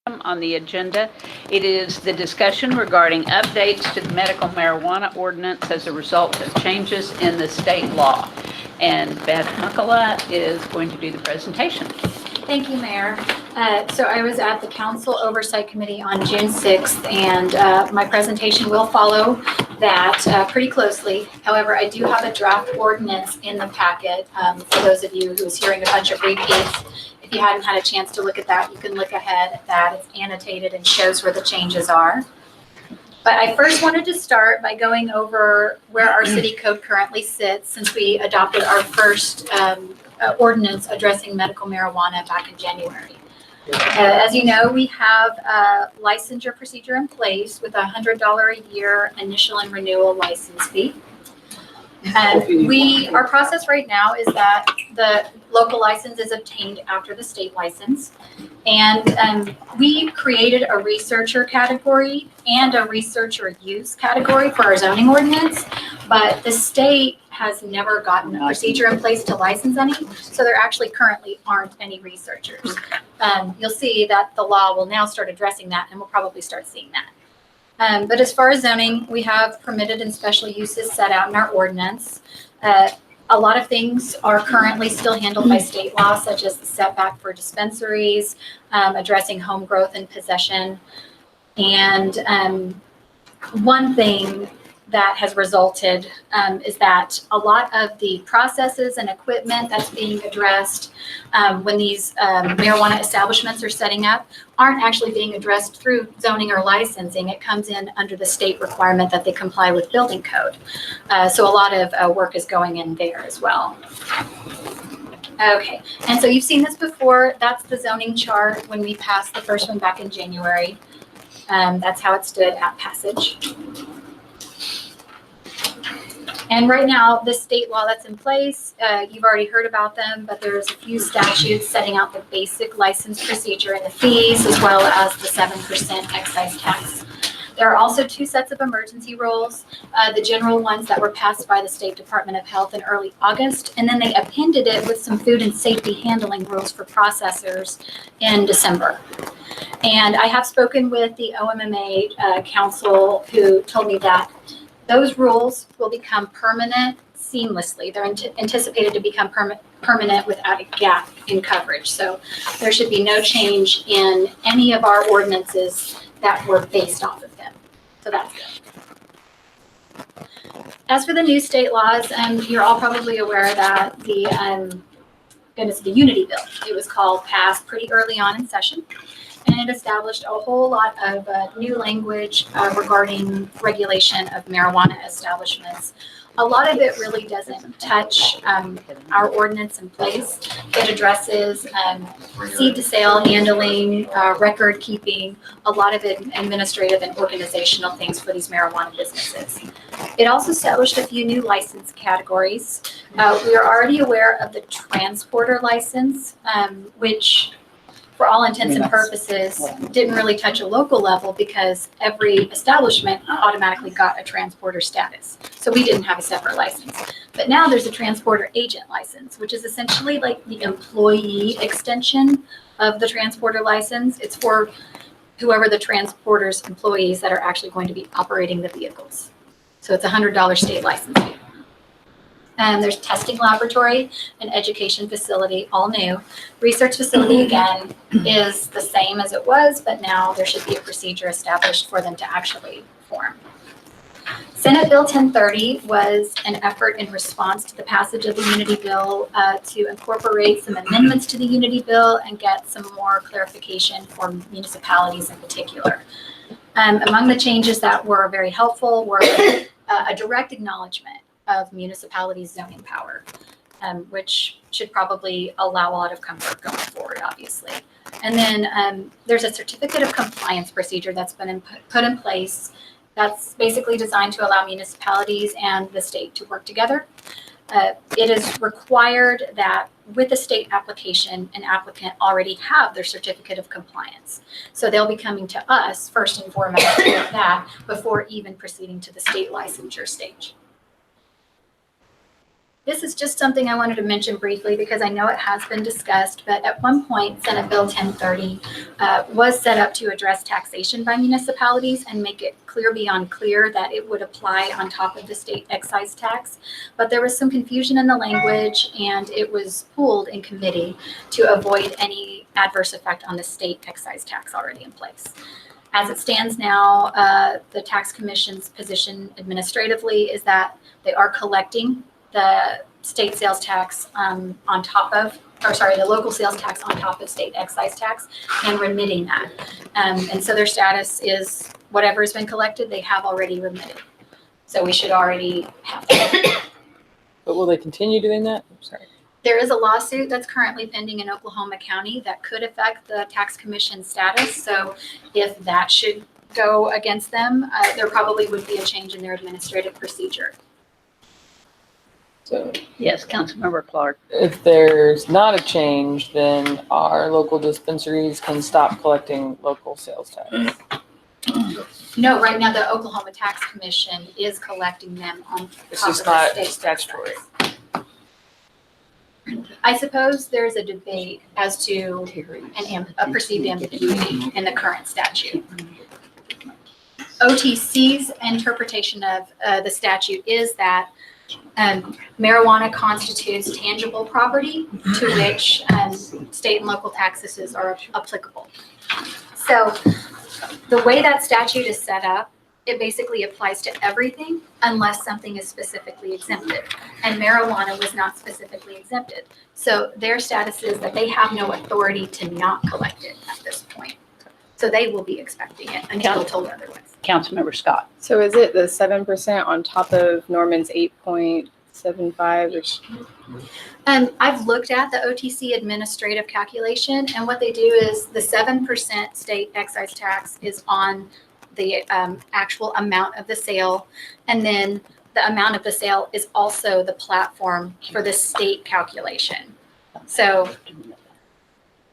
On the agenda. It is the discussion regarding updates to the medical marijuana ordinance as a result of changes in the state law. And Beth Hunkela is going to do the presentation. Thank you, Mayor. So I was at the Council Oversight Committee on June 6th, and my presentation will follow that pretty closely. However, I do have a draft ordinance in the packet for those of you who's hearing a bunch of repeats. If you hadn't had a chance to look at that, you can look ahead at that. It's annotated and shows where the changes are. But I first wanted to start by going over where our city code currently sits since we adopted our first ordinance addressing medical marijuana back in January. As you know, we have a licensure procedure in place with a $100 a year initial and renewal license fee. Our process right now is that the local license is obtained after the state license. And we created a researcher category and a researcher use category for our zoning ordinance, but the state has never gotten a procedure in place to license any, so there actually currently aren't any researchers. You'll see that the law will now start addressing that, and we'll probably start seeing that. But as far as zoning, we have permitted and special uses set out in our ordinance. A lot of things are currently still handled by state law, such as the setback for dispensaries, addressing home growth and possession. And one thing that has resulted is that a lot of the processes and equipment that's being addressed when these marijuana establishments are setting up aren't actually being addressed through zoning or licensing. It comes in under the state requirement that they comply with building code. So a lot of work is going in there as well. Okay, and so you've seen this before. That's the zoning chart when we passed the first one back in January. That's how it stood at passage. And right now, the state law that's in place, you've already heard about them, but there's a few statutes setting out the basic license procedure and the fees, as well as the 7% excise tax. There are also two sets of emergency rules, the general ones that were passed by the State Department of Health in early August, and then they appended it with some food and safety handling rules for processors in December. And I have spoken with the OMMA council who told me that those rules will become permanent seamlessly. They're anticipated to become permanent without a gap in coverage. So there should be no change in any of our ordinances that were based off of them. So that's good. As for the new state laws, you're all probably aware that the Unity Bill, it was passed pretty early on in session. And it established a whole lot of new language regarding regulation of marijuana establishments. A lot of it really doesn't touch our ordinance in place. It addresses seed to sale handling, record keeping, a lot of administrative and organizational things for these marijuana businesses. It also established a few new license categories. We are already aware of the transporter license, which for all intents and purposes, didn't really touch a local level because every establishment automatically got a transporter status. So we didn't have a separate license. But now there's a transporter agent license, which is essentially like the employee extension of the transporter license. It's for whoever the transporter's employees that are actually going to be operating the vehicles. So it's a $100 state license fee. And there's testing laboratory and education facility, all new. Research facility, again, is the same as it was, but now there should be a procedure established for them to actually form. Senate Bill 1030 was an effort in response to the passage of the Unity Bill to incorporate some amendments to the Unity Bill and get some more clarification for municipalities in particular. Among the changes that were very helpful were a direct acknowledgement of municipalities' zoning power, which should probably allow a lot of comfort going forward, obviously. And then there's a certificate of compliance procedure that's been put in place that's basically designed to allow municipalities and the state to work together. It is required that with the state application, an applicant already have their certificate of compliance. So they'll be coming to us first and foremost with that before even proceeding to the state licensure stage. This is just something I wanted to mention briefly because I know it has been discussed, but at one point, Senate Bill 1030 was set up to address taxation by municipalities and make it clear beyond clear that it would apply on top of the state excise tax. But there was some confusion in the language and it was pulled in committee to avoid any adverse effect on the state excise tax already in place. As it stands now, the tax commission's position administratively is that they are collecting the state sales tax the local sales tax on top of state excise tax and remitting that. And so their status is whatever has been collected, they have already remitted. So we should already have that. But will they continue doing that? I'm sorry. There is a lawsuit that's currently pending in Oklahoma County that could affect the tax commission status. So if that should go against them, there probably would be a change in their administrative procedure. So Yes, Councilmember Clark. if there's not a change, then our local dispensaries can stop collecting local sales tax. No, right now the Oklahoma Tax Commission is collecting them on It's top of just the not state statutory. tax. I suppose there is a debate as to a perceived ambiguity in the current statute. OTC's interpretation of the statute is that marijuana constitutes tangible property to which state and local taxes are applicable. So the way that statute is set up, it basically applies to everything unless something is specifically exempted. And marijuana was not specifically exempted. So their status is that they have no authority to not collect it at this point. So they will be expecting it until told otherwise. Councilmember Scott. So is it the 7% on top of Norman's 8.75? I've looked at the OTC administrative calculation, and what they do is the 7% state excise tax is on the actual amount of the sale, and then the amount of the sale is also the platform for the state calculation. So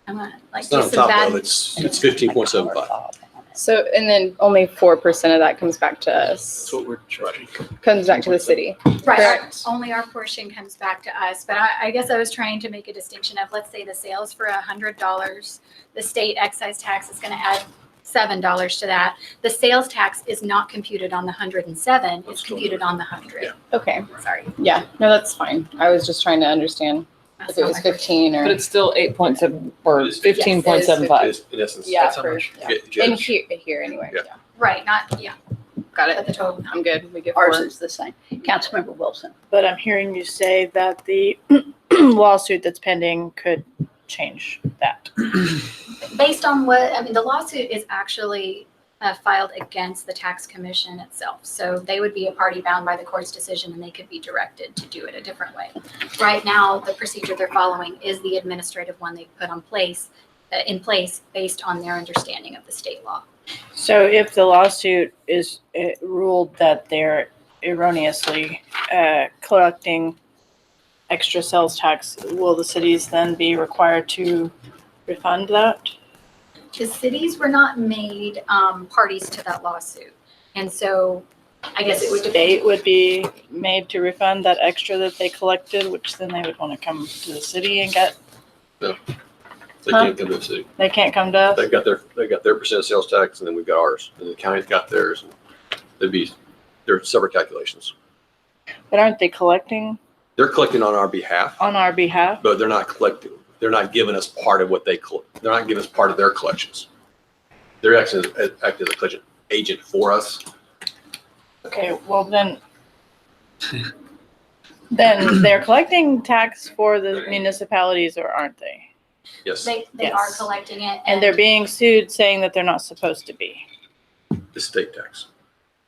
I'm gonna It's not on top of, it's 15.75. So, and then only 4% of that comes back to us, That's what we're trying. comes back to the city. Right, Correct. only our portion comes back to us, but I guess I was trying to make a distinction of, let's say the sales for $100, the state excise tax is gonna add $7 to that. The sales tax is not computed on the 107, it's computed on the 100. Yeah. Okay, Sorry. yeah, no, that's fine. I was just trying to understand if it was 15 or. But it's still 8.7 or It is. 15.75. It is, in essence, Yeah, that's how for- much. yeah. Get In judge. here anyway. Yeah. Yeah. Right, not, yeah, Got but it. the total amount. I'm good. We get Ours 4. is the same. Councilmember Wilson. But I'm hearing you say that the lawsuit that's pending could change that. Based on the lawsuit is actually filed against the tax commission itself. So they would be a party bound by the court's decision and they could be directed to do it a different way. Right now, the procedure they're following is the administrative one they put in place based on their understanding of the state law. So if the lawsuit is ruled that they're erroneously collecting extra sales tax, will the cities then be required to refund that? The cities were not made parties to that lawsuit. And so I guess it would depend. State would be made to refund that extra that they collected, which then they would want to come to the city and get. They can't come to the city. They can't come to us? They got their percent of sales tax, and then we've got ours, and the county's got theirs. They're separate calculations. But aren't they collecting They're collecting on our behalf, on our behalf? but they're not collecting. They're not giving us part of what they collect. They're not giving us part of their collections. They're acting as a collection agent for us. Okay, well then they're collecting tax for the municipalities, or aren't they? Yes, They are Yes. collecting it. And they're being sued saying that they're not supposed to be. the state tax.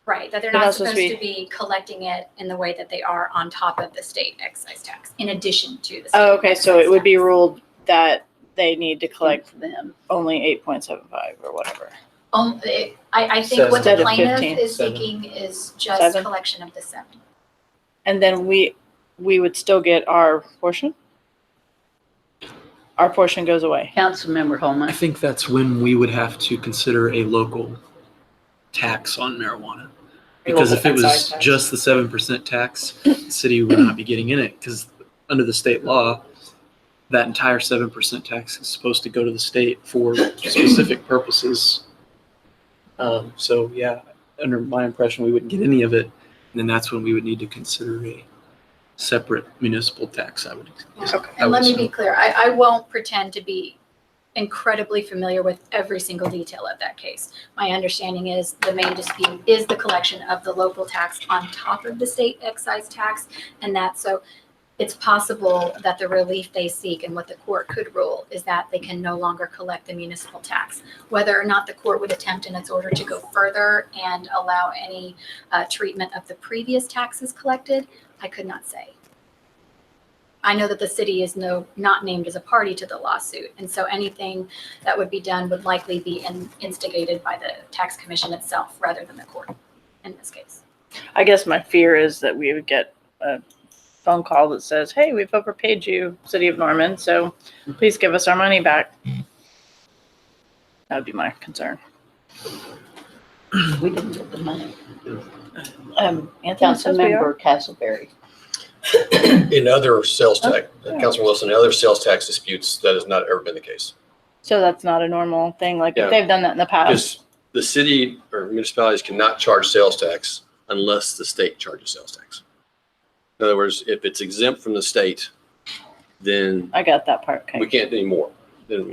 Right, that they're They're not not supposed supposed to to be collecting it in the way that they are on top of the state excise tax, in addition to the state. Oh, okay, so it would be excise tax. ruled that they need to collect For them. only 8.75 or whatever. I think what the Instead of plaintiff 15. is seeking is just 7. collection of the 7. And then we would still get our portion? Our portion goes away. Councilmember I Holman. think that's when we would have to consider a local tax on marijuana. Because if it Excise was tax. just the 7% tax, the city would not be getting in it, because under the state law, that entire 7% tax is supposed to go to the state for specific purposes. So yeah, under my impression, we wouldn't get any of it, and then that's when we would need to consider a separate municipal tax, I would. And let me be clear, I won't pretend to be incredibly familiar with every single detail of that case. My understanding is the main dispute is the collection of the local tax on top of the state excise tax, and that so it's possible that the relief they seek and what the court could rule is that they can no longer collect the municipal tax. Whether or not the court would attempt in its order to go further and allow any treatment of the previous taxes collected, I could not say. I know that the city is not named as a party to the lawsuit, and so anything that would be done would likely be instigated by the tax commission itself rather than the court in this case. I guess my fear is that we would get a phone call that says, hey, we've overpaid you, City of Norman, so please give us our money back. That would be my concern. We didn't get the money. Anthony says we are. Councilmember Castleberry. In other sales tax, Councilman Wilson, in other sales tax disputes, that has not ever been the case. So that's not a normal thing. Like Yeah. if they've done that in the past. Because the city or municipalities cannot charge sales tax unless the state charges sales tax. In other words, if it's exempt from the state, then I got that part. Okay. we can't do any more. Then,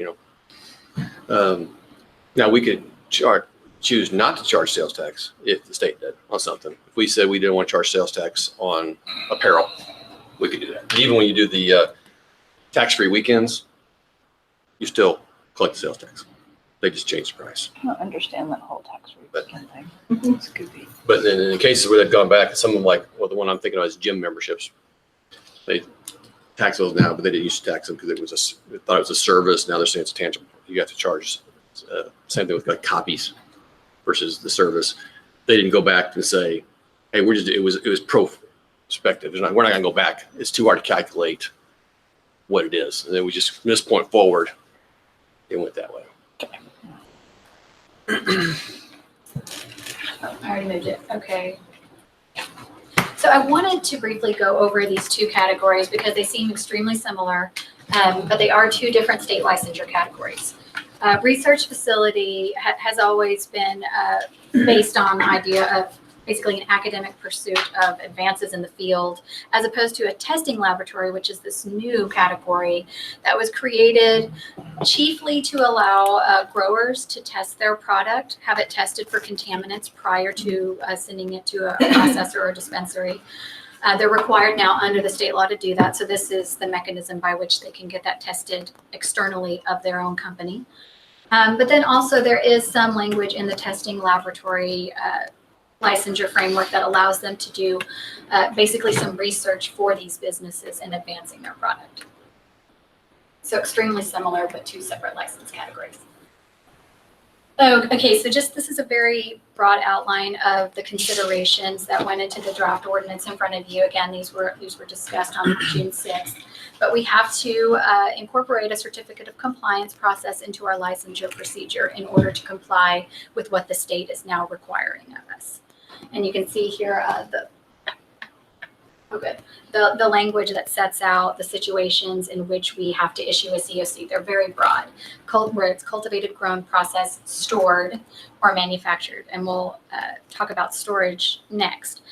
now we could choose not to charge sales tax if the state did on something. If we said we didn't want to charge sales tax on apparel, we could do that. Even when you do the tax-free weekends, you still collect the sales tax. They just change the price. I don't understand that whole tax refund thing. It's goofy. But then in the cases where they've gone back, some of them like, well, the one I'm thinking of is gym memberships. They tax those now, but they didn't used to tax them because they thought it was a service. Now they're saying it's tangible. You have to charge. Same thing with like copies versus the service. They didn't go back and say, hey, it was prospective. We're not gonna go back. It's too hard to calculate what it is. And then we just, from this point forward, it went that way. I already moved it. Okay. So I wanted to briefly go over these two categories because they seem extremely similar, but they are two different state licensure categories. Research facility has always been based on the idea of basically an academic pursuit of advances in the field, as opposed to a testing laboratory, which is this new category that was created chiefly to allow growers to test their product, have it tested for contaminants prior to sending it to a processor or dispensary. They're required now under the state law to do that. So this is the mechanism by which they can get that tested externally of their own company. But then also there is some language in the testing laboratory licensure framework that allows them to do basically some research for these businesses in advancing their product. So extremely similar, but two separate license categories. Oh, okay, so just this is a very broad outline of the considerations that went into the draft ordinance in front of you. Again, these were discussed on June 6th. But we have to incorporate a certificate of compliance process into our licensure procedure in order to comply with what the state is now requiring of us. And you can see here the language that sets out the situations in which we have to issue a COC. They're very broad, where it's cultivated, grown, processed, stored, or manufactured. And we'll talk about storage next.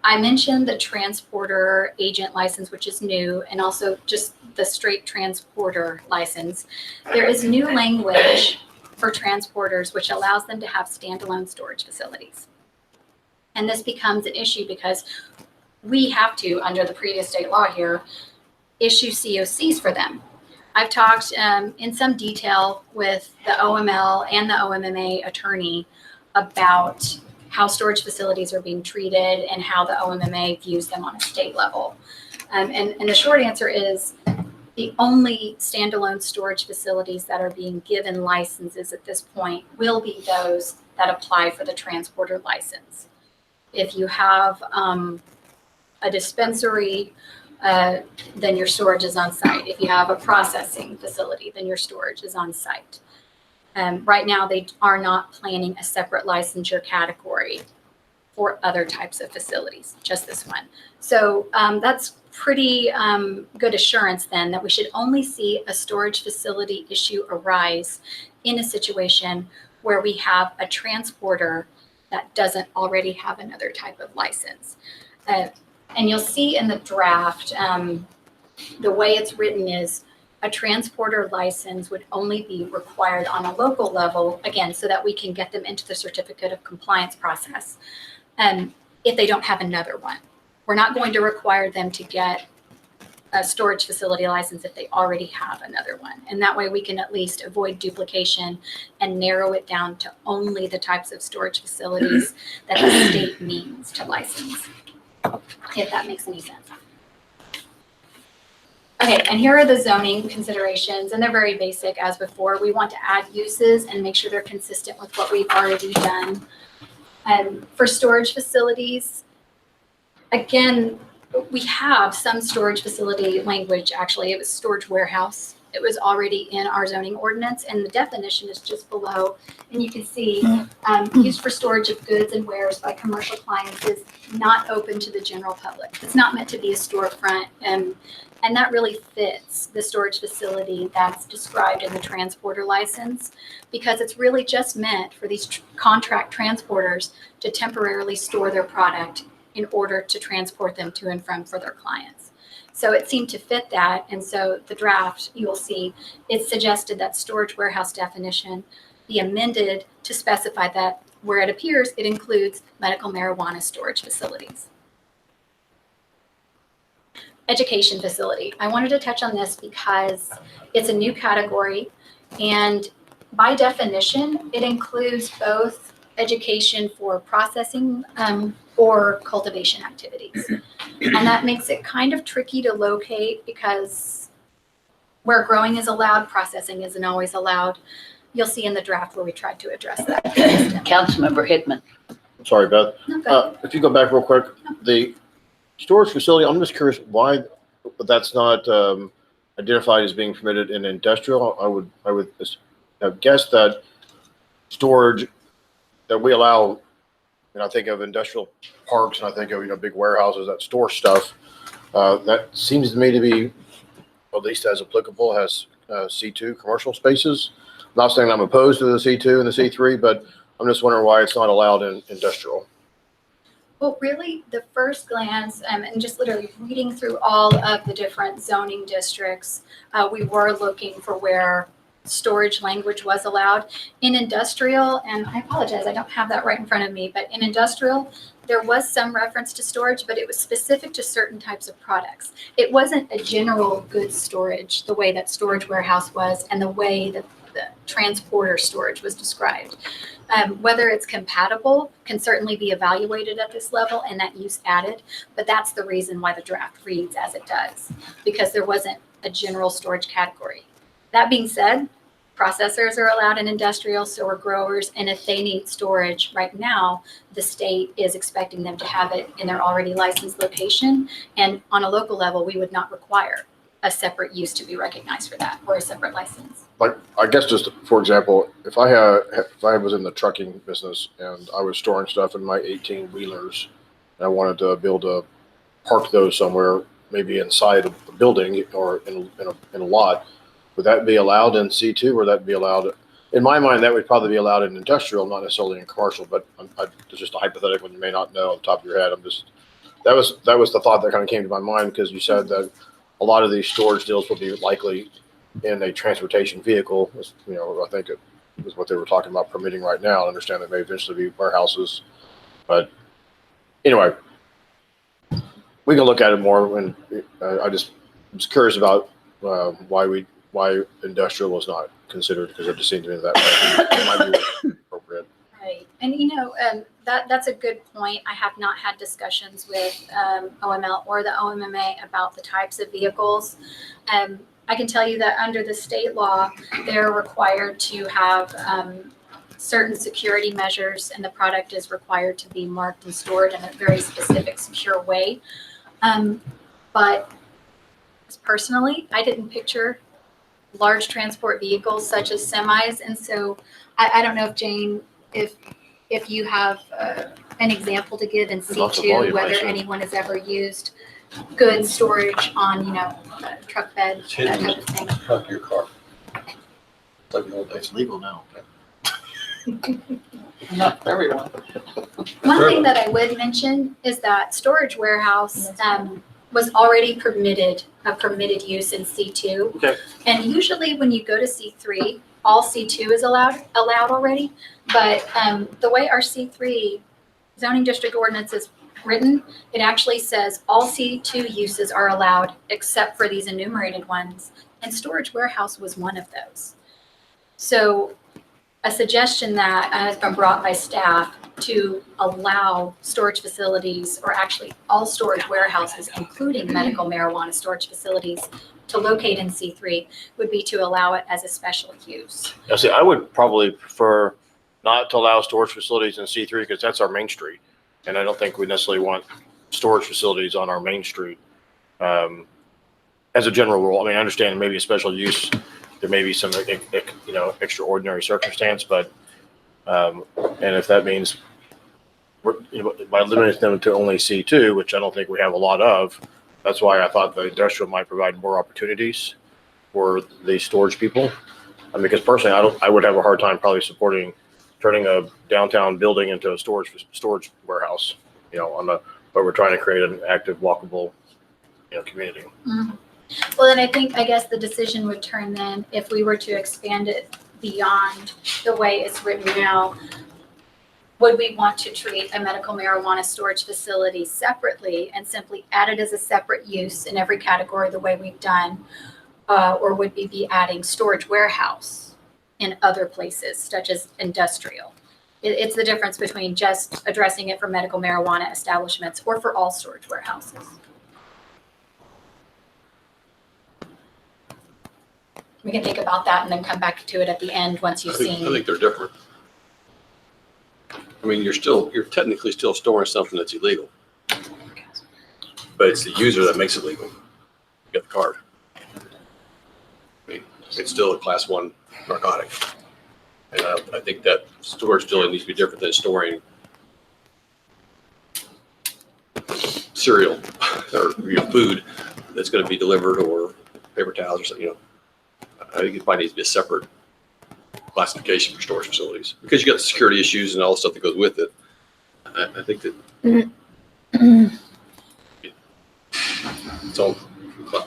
I mentioned the transporter agent license, which is new, and also just the straight transporter license. There is new language for transporters, which allows them to have standalone storage facilities. And this becomes an issue because we have to, under the previous state law here, issue COCs for them. I've talked in some detail with the OML and the OMMA attorney about how storage facilities are being treated and how the OMMA views them on a state level. And the short answer is the only standalone storage facilities that are being given licenses at this point will be those that apply for the transporter license. If you have a dispensary, then your storage is on site. If you have a processing facility, then your storage is on site. Right now, they are not planning a separate licensure category for other types of facilities, just this one. So that's pretty good assurance then that we should only see a storage facility issue arise in a situation where we have a transporter that doesn't already have another type of license. And you'll see in the draft, the way it's written is a transporter license would only be required on a local level, again, so that we can get them into the certificate of compliance process, if they don't have another one. We're not going to require them to get a storage facility license if they already have another one. And that way we can at least avoid duplication and narrow it down to only the types of storage facilities that the state needs to license, if that makes any sense. Okay, and here are the zoning considerations, and they're very basic as before. We want to add uses and make sure they're consistent with what we've already done. For storage facilities, again, we have some storage facility language. Actually, it was storage warehouse. It was already in our zoning ordinance, and the definition is just below. And you can see used for storage of goods and wares by commercial clients is not open to the general public. It's not meant to be a storefront, and that really fits the storage facility that's described in the transporter license, because it's really just meant for these contract transporters to temporarily store their product in order to transport them to and from for their clients. So it seemed to fit that. And so the draft, you will see, it suggested that storage warehouse definition be amended to specify that where it appears, it includes medical marijuana storage facilities. Education facility. I wanted to touch on this because it's a new category, and by definition, it includes both education for processing or cultivation activities. And that makes it kind of tricky to locate because where growing is allowed, processing isn't always allowed. You'll see in the draft where we tried to address that. Councilmember Hickman. Sorry, Beth. No, go ahead. If you go back real quick, the storage facility, I'm just curious why that's not identified as being permitted in industrial. I would have guessed that storage that we allow, and I think of industrial parks, and I think of big warehouses that store stuff. That seems to me to be at least as applicable as C2 commercial spaces. Not saying I'm opposed to the C2 and the C3, but I'm just wondering why it's not allowed in industrial. Well, really, the first glance, and just literally reading through all of the different zoning districts, we were looking for where storage language was allowed. In industrial, and I apologize, I don't have that right in front of me, but in industrial, there was some reference to storage, but it was specific to certain types of products. It wasn't a general goods storage, the way that storage warehouse was and the way that the transporter storage was described. Whether it's compatible can certainly be evaluated at this level and that use added, but that's the reason why the draft reads as it does, because there wasn't a general storage category. That being said, processors are allowed in industrial, so are growers, and if they need storage right now, the state is expecting them to have it in their already licensed location, and on a local level, we would not require a separate use to be recognized for that or a separate license. Like, I guess just for example, if I was in the trucking business and I was storing stuff in my 18-wheelers, and I wanted to be able to park those somewhere, maybe inside of a building or in a lot, would that be allowed in C2, or would that be allowed? In my mind, that would probably be allowed in industrial, not necessarily in commercial, but it's just a hypothetical you may not know on the top of your head. That was the thought that kind of came to my mind, because you said that a lot of these storage deals will be likely in a transportation vehicle. I think it was what they were talking about permitting right now. I understand that may eventually be warehouses, but anyway, we can look at it more. And I just was curious about why industrial was not considered, because it just seemed to me that might be appropriate. Right, and that's a good point. I have not had discussions with OML or the OMMA about the types of vehicles. I can tell you that under the state law, they're required to have certain security measures, and the product is required to be marked and stored in a very specific, secure way. But personally, I didn't picture large transport vehicles such as semis, and so I don't know if Jane, if you have an example to give in Lots of C2, volume, I whether assume. anyone has ever used goods storage on, a truck bed, that type of thing. Truck your car. It's like the old days. It's legal now. Not for everyone. One thing that I would mention is that storage warehouse was already a permitted use in C2. Okay. And usually when you go to C3, all C2 is allowed already. But the way our C3 zoning district ordinance is written, it actually says all C2 uses are allowed except for these enumerated ones. And storage warehouse was one of those. So a suggestion that has been brought by staff to allow storage facilities, or actually all storage warehouses, including medical marijuana storage facilities, to locate in C3 would be to allow it as a special use. Now, see, I would probably prefer not to allow storage facilities in C3 because that's our main street. And I don't think we necessarily want storage facilities on our main street. As a general rule, I mean, I understand maybe a special use, there may be some, extraordinary circumstance, but, and if that means by limiting them to only C2, which I don't think we have a lot of, that's why I thought the industrial might provide more opportunities for the storage people. I mean, because personally, I would have a hard time probably supporting turning a downtown building into a storage warehouse, but we're trying to create an active, walkable, community. Mhm. Well, then I guess the decision would turn then, if we were to expand it beyond the way it's written now, would we want to treat a medical marijuana storage facility separately and simply add it as a separate use in every category the way we've done? Or would we be adding storage warehouse in other places, such as industrial? It's the difference between just addressing it for medical marijuana establishments or for all storage warehouses. We can think about that and then come back to it at the end once you've I seen. think they're different. I mean, you're technically still storing something that's illegal. But it's the user that makes it legal. You get the card. I mean, it's still a class 1 narcotic. And I think that storage still needs to be different than storing cereal or food that's going to be delivered, or paper towels or something, I think it probably needs to be a separate classification for storage facilities, because you got the security issues and all the stuff that goes with it. I think that it's all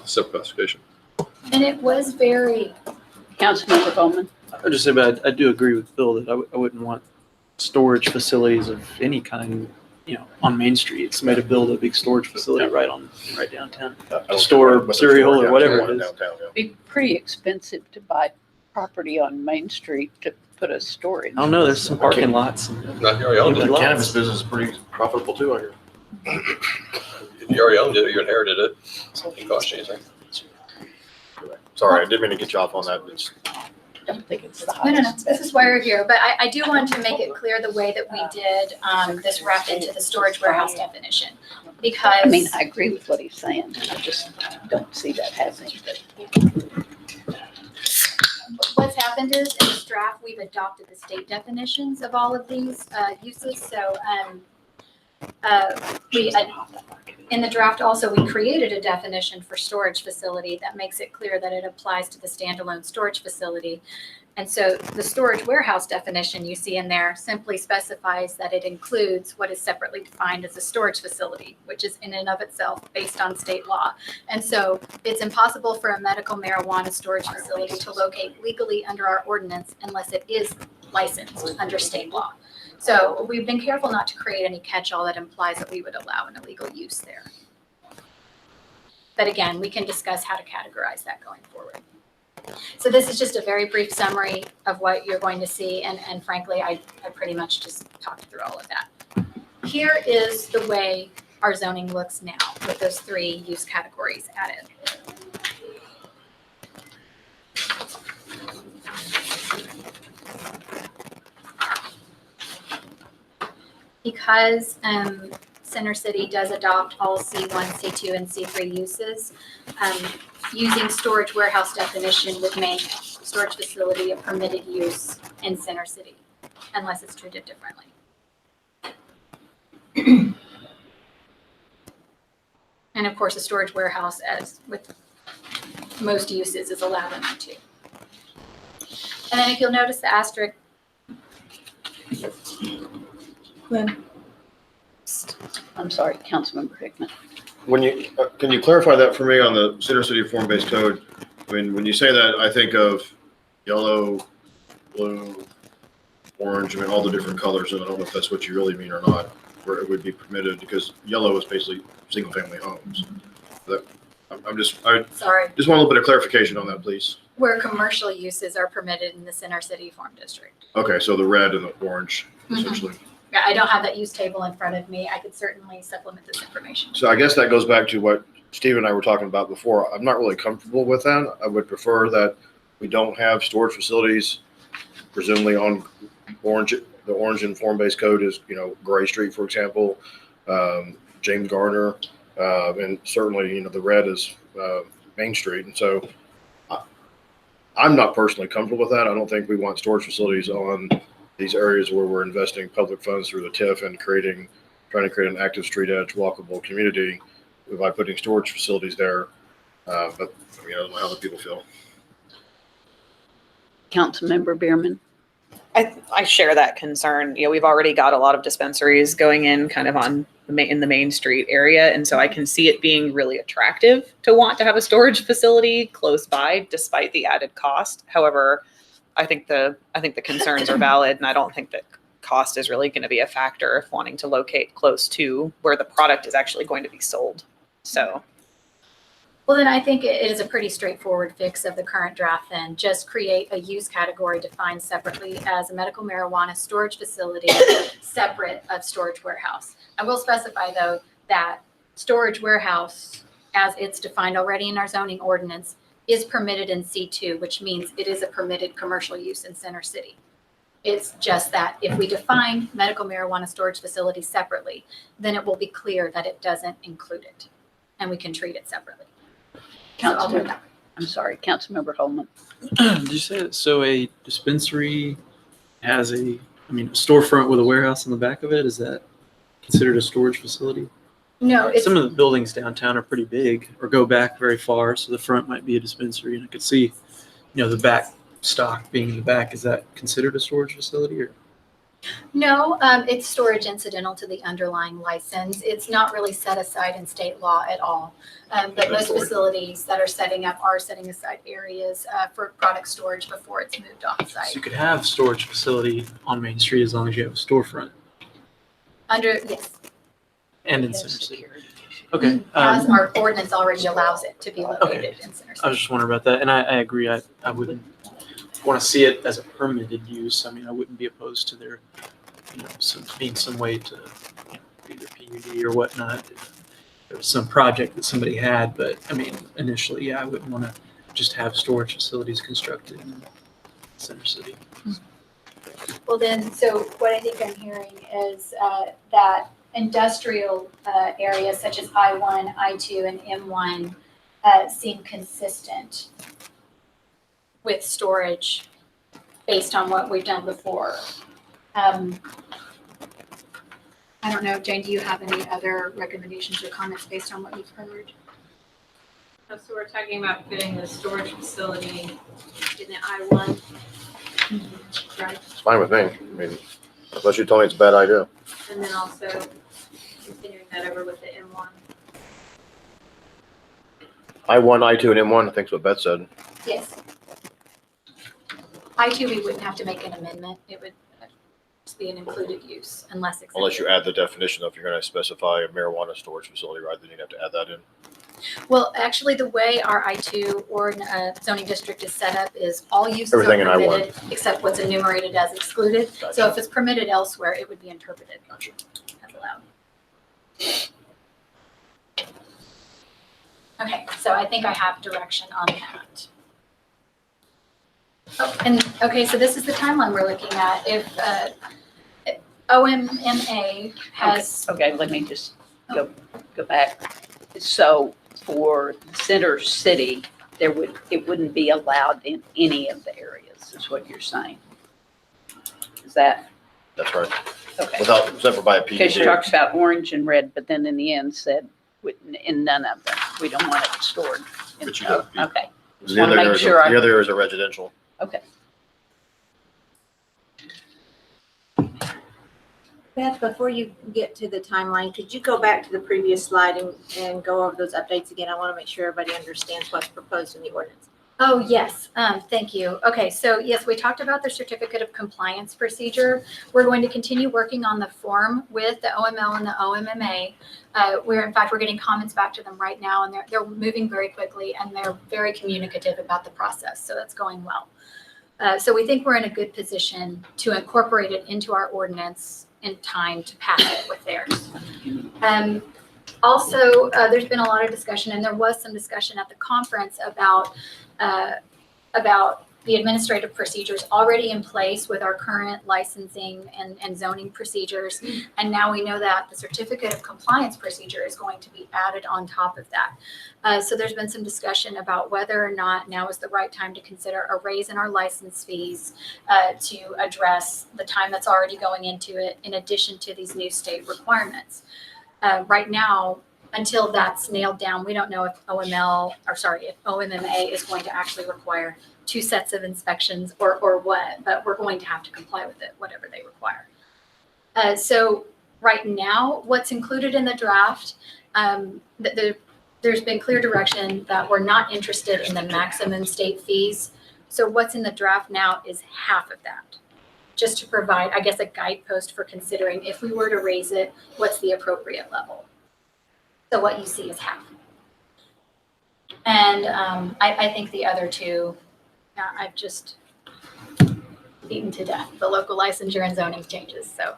separate classification. And it was very, Councilmember Bowman. I would just say, but I do agree with Bill that I wouldn't want storage facilities of any kind, on Main Street. Somebody to build a big storage facility right downtown. To store cereal or whatever it is. It'd be pretty expensive to buy property on Main Street to put a storage. I don't know, there's some parking lots. Not you already owned The it. Lots. cannabis business is pretty profitable too, I hear. If you already owned it, you inherited it. It didn't cost you anything. Sorry, I didn't mean to get you off on that. I don't think it's the no, highest. this is why we're here. But I do want to make it clear the way that we did this wrap into the storage warehouse definition. Because I mean, I agree with what he's saying. I just don't see that happening. what's happened is in this draft, we've adopted the state definitions of all of these uses. So in the draft also, we created a definition for storage facility that makes it clear that it applies to the standalone storage facility. And so the storage warehouse definition you see in there simply specifies that it includes what is separately defined as a storage facility, which is in and of itself based on state law. And so it's impossible for a medical marijuana storage facility to locate legally under our ordinance unless it is licensed under state law. So we've been careful not to create any catch-all that implies that we would allow an illegal use there. But again, we can discuss how to categorize that going forward. So this is just a very brief summary of what you're going to see. And frankly, I pretty much just talked through all of that. Here is the way our zoning looks now with those three use categories added. Because Center City does adopt all C1, C2, and C3 uses, using storage warehouse definition would make storage facility a permitted use in Center City, unless it's treated differently. And of course, a storage warehouse, as with most uses, is allowed in I2. And then if you'll notice the asterisk, I'm sorry, Councilmember Hickman. When you, can you clarify that for me on the Center City form-based code? I mean, when you say that, I think of yellow, blue, orange, I mean, all the different colors, and I don't know if that's what you really mean or not, where it would be permitted, because yellow is basically single-family homes. I just want a little bit of clarification on that, please. where commercial uses are permitted in the Center City Farm District. Okay, so the red and the orange, essentially. Yeah, I don't have that use table in front of me. I could certainly supplement this information. So I guess that goes back to what Steve and I were talking about before. I'm not really comfortable with that. I would prefer that we don't have storage facilities, presumably on orange. The orange and form-based code is, Gray Street, for example, James Garner, and certainly, the red is Main Street. And so I'm not personally comfortable with that. I don't think we want storage facilities on these areas where we're investing public funds through the TIF and trying to create an active street edge walkable community by putting storage facilities there. But I don't know how other people feel. Councilmember Bierman. I share that concern. We've already got a lot of dispensaries going in kind of in the Main Street area. And so I can see it being really attractive to want to have a storage facility close by despite the added cost. However, I think the concerns are valid, and I don't think that cost is really going to be a factor if wanting to locate close to where the product is actually going to be sold. So. Well, then I think it is a pretty straightforward fix of the current draft then. Just create a use category defined separately as a medical marijuana storage facility separate of storage warehouse. I will specify, though, that storage warehouse, as it's defined already in our zoning ordinance, is permitted in C2, which means it is a permitted commercial use in Center City. It's just that if we define medical marijuana storage facility separately, then it will be clear that it doesn't include it, and we can treat it separately. Councilmember, I'm sorry, Councilmember Holman. Did you say that? So a dispensary has a storefront with a warehouse in the back of it? Is that considered a storage facility? No, it's Some of the buildings downtown are pretty big or go back very far, so the front might be a dispensary, and I could see, the back stock being in the back. Is that considered a storage facility, or? no, it's storage incidental to the underlying license. It's not really set aside in state law at all. But most facilities that are setting aside areas for product storage before it's moved off So site. you could have storage facility on Main Street as long as you have a storefront Yes, and in Center City. Okay. as our ordinance already allows it to be located in Center I was City. just wondering about that, and I agree. I wouldn't want to see it as a permitted use. I mean, I wouldn't be opposed to there, being some way to either PUD or whatnot. There was some project that somebody had, but initially, I wouldn't want to just have storage facilities constructed in Center City. Well then, so what I think I'm hearing is that industrial areas such as I-1, I-2, and M1 seem consistent with storage based on what we've done before. I don't know, Jane, do you have any other recommendations or comments based on what you've heard? So we're talking about putting the storage facility in the I-1. Right, It's fine with me. Unless you tell me it's a bad idea. and then also continuing that over with the M1. I-1, I-2, and M1, I think is what Beth said. Yes. I-2, we wouldn't have to make an amendment. It would just be an included use unless. Unless you add the definition of if you're going to specify a marijuana storage facility, right? Then you'd have to add that in. Well, actually, the way our I-2 or zoning district is set up is all uses are Everything in I-1. permitted except what's enumerated as excluded. So Gotcha. if it's permitted elsewhere, it would be interpreted Gotcha. as allowed. Okay, so I think I have direction on that. Oh, and okay, so this is the timeline we're looking at. If OMMA has, Okay, let me just go back. So for Center City, it wouldn't be allowed in any of the areas, is what you're saying. Is that That's right. Okay. Without, except for by a Because she PDD. talks about orange and red, but then in the end said, in none of them, we don't want it stored. But you don't. Okay, The wanna other make areas, sure I- the other areas are residential. okay. Beth, before you get to the timeline, could you go back to the previous slide and go over those updates again? I want to make sure everybody understands what's proposed in the ordinance. Oh, yes, thank you. Okay, so yes, we talked about the certificate of compliance procedure. We're going to continue working on the form with the OML and the OMMA. In fact, we're getting comments back to them right now, and they're moving very quickly, and they're very communicative about the process, so that's going well. So we think we're in a good position to incorporate it into our ordinance in time to pass it with theirs. Also, there's been a lot of discussion, and there was some discussion at the conference about the administrative procedures already in place with our current licensing and zoning procedures. And now we know that the certificate of compliance procedure is going to be added on top of that. So there's been some discussion about whether or not now is the right time to consider a raise in our license fees to address the time that's already going into it, in addition to these new state requirements. Right now, until that's nailed down, we don't know if if OMMA is going to actually require 2 sets of inspections or what, but we're going to have to comply with it, whatever they require. So right now, what's included in the draft, there's been clear direction that we're not interested in the maximum state fees. So what's in the draft now is half of that, just to provide, I guess, a guidepost for considering if we were to raise it, what's the appropriate level. So what you see is half. And I think the other two, I've just beaten to death, the local licensure and zoning changes. So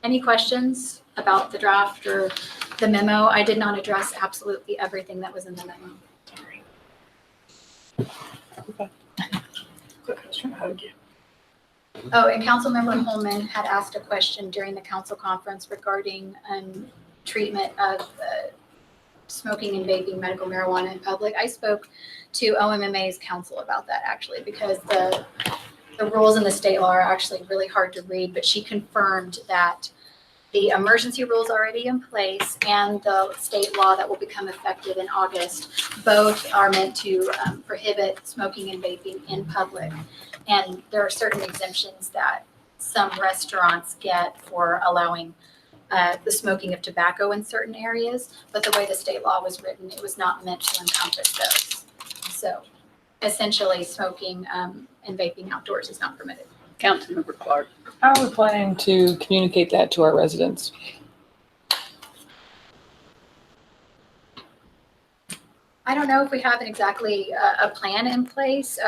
any questions about the draft or the memo? I did not address absolutely everything that was in the memo. Oh, and Councilmember Holman had asked a question during the council conference regarding treatment of smoking and vaping medical marijuana in public. I spoke to OMMA's counsel about that actually, because the rules in the state law are actually really hard to read, but she confirmed that the emergency rules already in place and the state law that will become effective in August, both are meant to prohibit smoking and vaping in public. And there are certain exemptions that some restaurants get for allowing the smoking of tobacco in certain areas, but the way the state law was written, it was not meant to encompass those. So essentially, smoking and vaping outdoors is not permitted. Councilmember Clark. How are we planning to communicate that to our residents? I don't know if we have exactly a plan in place.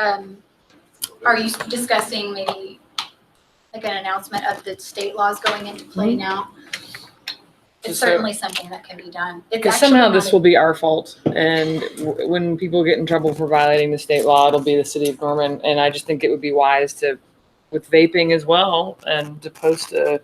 Are you discussing maybe like an announcement of the state laws going into play now? It's So- certainly something that can be done. It's Because actually somehow not this will be our fault, and when people get in trouble for violating the state law, it'll be the city of Norman. And I just think it would be wise to, with vaping as well, and to post at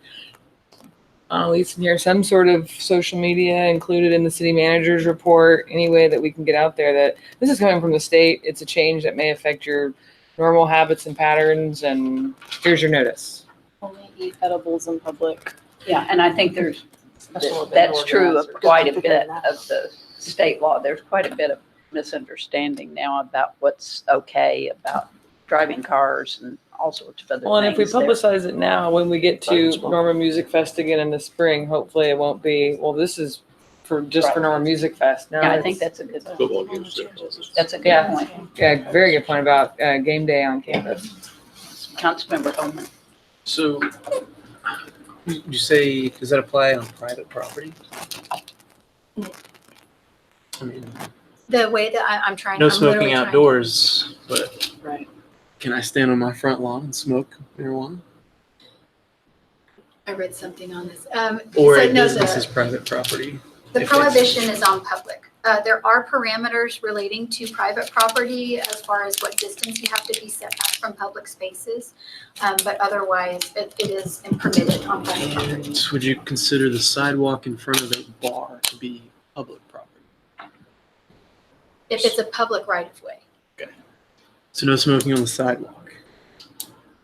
least near some sort of social media included in the city manager's report, any way that we can get out there that this is coming from the state. It's a change that may affect your normal habits and patterns, and here's your notice. Only eat edibles in public. Yeah, and I think that's true of quite a bit of the state law. There's quite a bit of misunderstanding now about what's okay about driving cars and all sorts of other things. Well, and if we there. publicize it now, when we get to Norman Music Fest again in the spring, hopefully it won't be, well, this is for Norman Music Fest. No, Yeah, I it's- think that's a good, Football games. that's a good Yeah. point. Yeah, very good point about game day on campus. Councilmember Holman. So, you say, does that apply on private property? I mean, the way that I'm trying. no I'm literally smoking trying to- outdoors, but Right. can I stand on my front lawn and smoke marijuana? I read something on this. Or So a no, business is private property? The if it's- prohibition is on public. There are parameters relating to private property as far as what distance you have to be set back from public spaces. But otherwise, it is permitted on private property. So would you consider the sidewalk in front of a bar to be public property? If it's a public right of way. So no smoking on the sidewalk?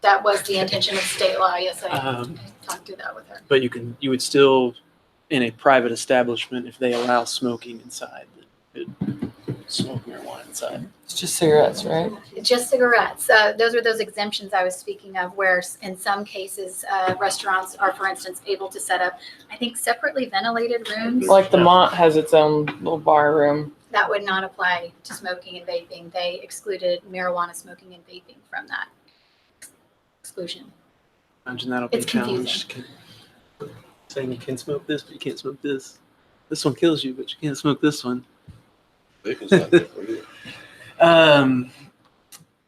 That was the intention of state law, yes, I Um, talked through that with her. but you would still, in a private establishment, if they allow smoking inside, could smoke marijuana inside. It's just cigarettes, right? Just cigarettes. Those are those exemptions I was speaking of, where in some cases, restaurants are, for instance, able to set up, I think, separately ventilated rooms. Like the Mont has its own little bar room. That would not apply to smoking and vaping. They excluded marijuana smoking and vaping from that exclusion. Imagine that'll be a It's challenge. Saying you can smoke this, but you can't smoke this. This one kills you, but you can't smoke this one. Vaping's not good for you.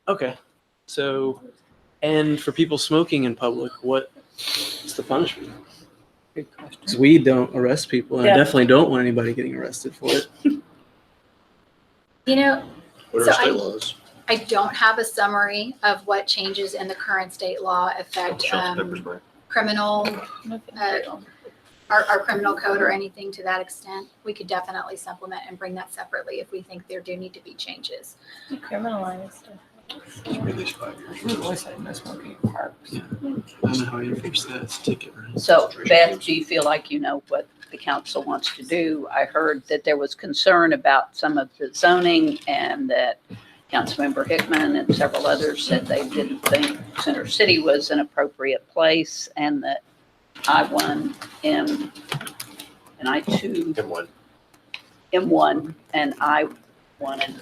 Okay. So, and for people smoking in public, what's the punishment? Good question. Because we don't arrest people, and Yeah. I definitely don't want anybody getting arrested for it. You know, Whatever So state laws. I don't have a summary of what changes in the current state law affect Salt, pepper spray. criminal, our criminal code or anything to that extent. We could definitely supplement and bring that separately if we think there do need to be changes. Criminalize stuff. It's at least 5 years. We've always had no smoking in parks. Yeah. I don't know how you enforce that. It's a ticket, right? So Beth, do you feel like you know what the council wants to do? I heard that there was concern about some of the zoning and that Councilmember Hickman and several others said they didn't think Center City was an appropriate place and that I-1, M, and I-2, M1. M1, and I-1 and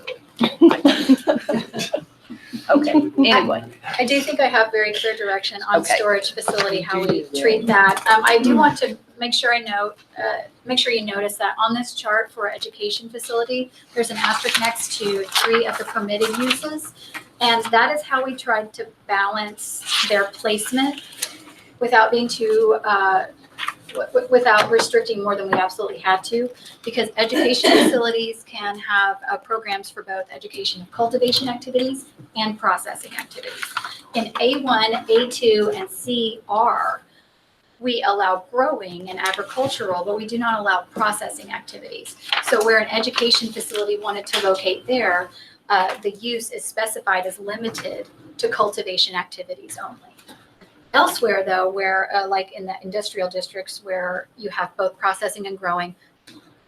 Okay, anyway. I do think I have very clear direction on Okay. storage facility, how we treat that. I do want to make sure you notice that on this chart for education facility, there's an asterisk next to 3 of the permitted uses. And that is how we tried to balance their placement without being too, without restricting more than we absolutely had to, because education facilities can have programs for both education and cultivation activities and processing activities. In A1, A2, and CR, we allow growing and agricultural, but we do not allow processing activities. So where an education facility wanted to locate there, the use is specified as limited to cultivation activities only. Elsewhere, though, where like in the industrial districts where you have both processing and growing,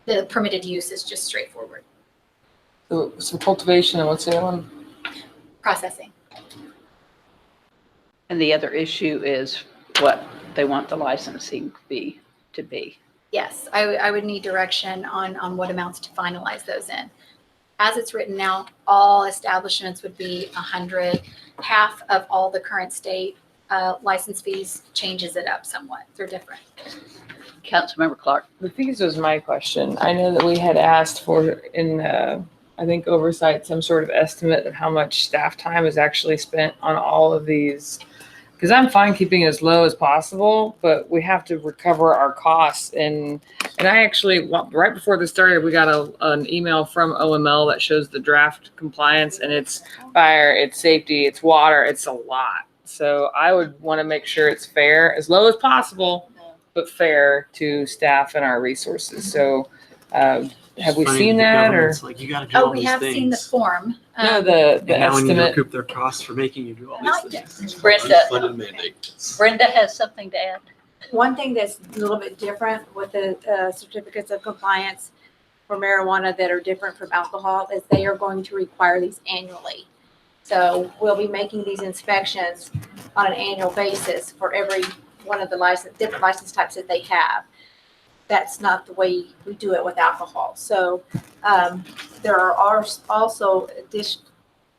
the permitted use is just straightforward. So cultivation, and what's the other one? Processing. And the other issue is what they want the licensing fee to be. Yes, I would need direction on what amounts to finalize those in. As it's written now, all establishments would be 100. Half of all the current state license fees changes it up somewhat. They're different. Councilmember Clark. I think this was my question. I know that we had asked for in, I think oversight, some sort of estimate of how much staff time is actually spent on all of these. Because I'm fine keeping it as low as possible, but we have to recover our costs. And I actually, right before this started, we got an email from OML that shows the draft compliance, and it's fire, it's safety, it's water, it's a lot. So I would want to make sure it's fair, as low as possible, but fair to staff and our resources. So have we Funny, seen the that, or? government's like, you got to do Oh, all we these have seen the things. form. No, the And now we need to estimate. recoup their costs for making you do all Not these yet. things. Brenda, Unfunded mandate. Brenda has something to add. One thing that's a little bit different with the certificates of compliance for marijuana that are different from alcohol is they are going to require these annually. So we'll be making these inspections on an annual basis for every one of the different license types that they have. That's not the way we do it with alcohol. So there are also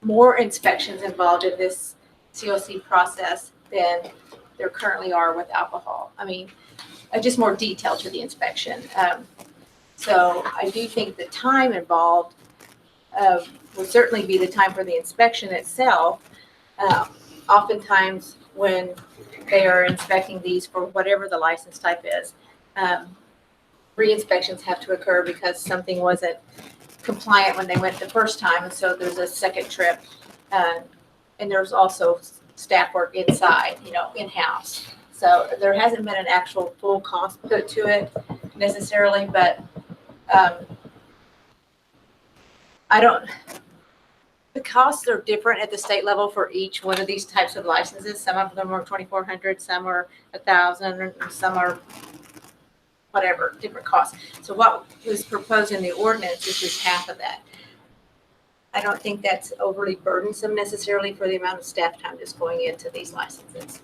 more inspections involved in this COC process than there currently are with alcohol. I mean, just more detail to the inspection. So I do think the time involved will certainly be the time for the inspection itself. Oftentimes when they are inspecting these for whatever the license type is, re-inspections have to occur because something wasn't compliant when they went the first time, and so there's a second trip. And there's also staff work inside, in-house. So there hasn't been an actual full cost put to it necessarily, but The costs are different at the state level for each one of these types of licenses. Some of them are 2,400, some are 1,000, and some are whatever, different costs. So what was proposed in the ordinance is just half of that. I don't think that's overly burdensome necessarily for the amount of staff time that's going into these licenses.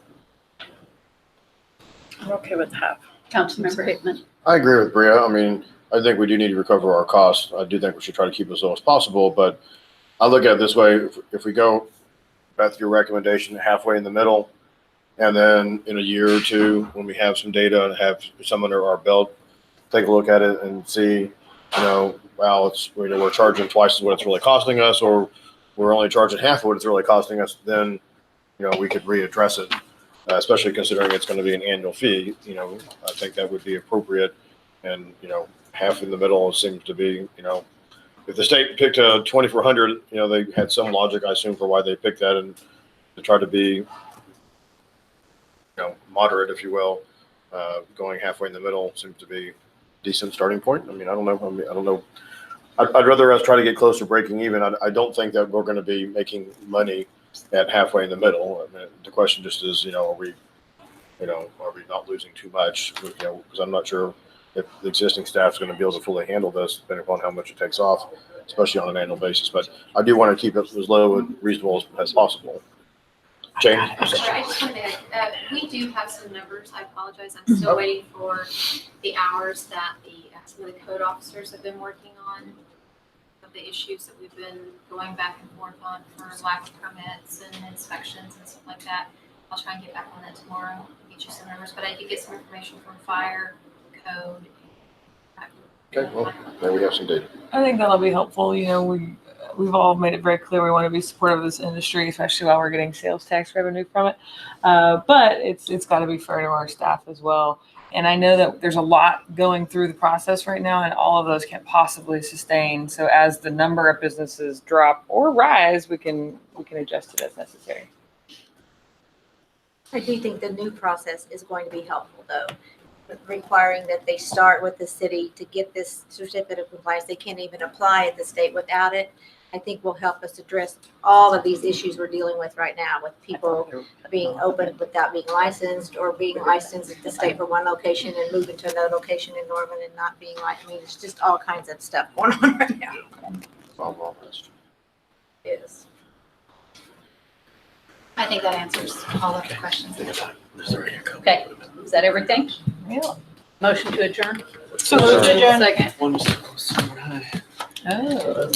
I'm okay with half. Councilmember Hickman. I agree with Bria. I mean, I think we do need to recover our costs. I do think we should try to keep as low as possible, but I look at it this way. If we go, Beth, your recommendation halfway in the middle, and then in a year or two, when we have some data and have some under our belt, take a look at it and see, wow, we're charging twice what it's really costing us, or we're only charging half of what it's really costing us, then, we could readdress it, especially considering it's going to be an annual fee. I think that would be appropriate. And, half in the middle seems to be, if the state picked a 2,400, they had some logic, I assume, for why they picked that, and to try to be, moderate, if you will, going halfway in the middle seems to be a decent starting point. I don't know. I'd rather us try to get close to breaking even. I don't think that we're going to be making money at halfway in the middle. The question just is, are we not losing too much? Because I'm not sure if the existing staff is going to be able to fully handle this, depending upon how much it takes off, especially on an annual basis. But I do want to keep it as low and reasonable as possible. Jane? Sure, I just wanted to add, we do have some numbers. I apologize. I'm still waiting for the hours that some of the code officers have been working on, of the issues that we've been going back and forth on for lack of permits and inspections and stuff like that. I'll try and get back on that tomorrow, get you some numbers, but I did get some information from fire, code. Okay, well, there we have some data. I think that'll be helpful. We've all made it very clear we want to be supportive of this industry, especially while we're getting sales tax revenue from it. But it's got to be fair to our staff as well. And I know that there's a lot going through the process right now, and all of those can't possibly sustain. So as the number of businesses drop or rise, we can adjust it as necessary. I do think the new process is going to be helpful, though, with requiring that they start with the city to get this certificate of compliance. They can't even apply at the state without it. I think will help us address all of these issues we're dealing with right now, with people being open without being licensed, or being licensed at the state for one location and moving to another location in Norman and not being it's just all kinds of stuff going on right now. Yes. I think that answers all of the questions. Okay, is that everything? Yeah. Motion to adjourn? So moved, adjourn. Second. One was so high. Oh.